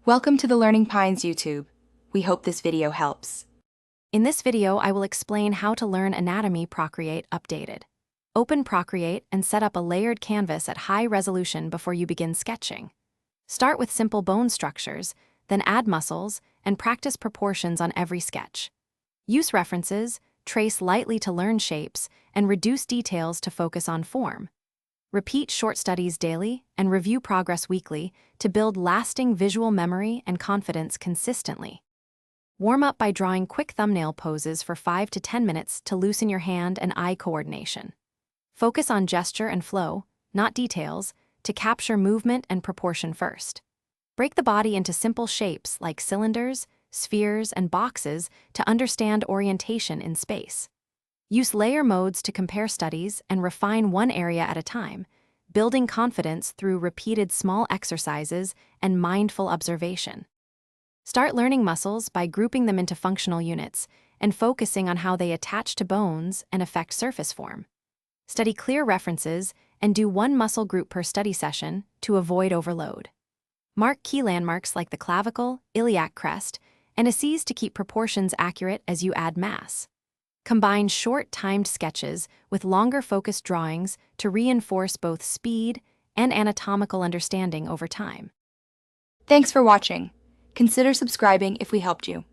Welcome to the Learning Pines YouTube. We hope this video helps. In this video, I will explain how to learn Anatomy Procreate updated. Open Procreate and set up a layered canvas at high resolution before you begin sketching. Start with simple bone structures, then add muscles, and practice proportions on every sketch. Use references, trace lightly to learn shapes, and reduce details to focus on form. Repeat short studies daily and review progress weekly to build lasting visual memory and confidence consistently. Warm up by drawing quick thumbnail poses for 5 to 10 minutes to loosen your hand and eye coordination. Focus on gesture and flow, not details, to capture movement and proportion first. Break the body into simple shapes like cylinders, spheres, and boxes to understand orientation in space. Use layer modes to compare studies and refine one area at a time, building confidence through repeated small exercises and mindful observation. Start learning muscles by grouping them into functional units and focusing on how they attach to bones and affect surface form. Study clear references and do one muscle group per study session to avoid overload. Mark key landmarks like the clavicle, iliac crest, and asses to keep proportions accurate as you add mass. Combine short, timed sketches with longer focused drawings to reinforce both speed and anatomical understanding over time. Thanks for watching. Consider subscribing if we helped you.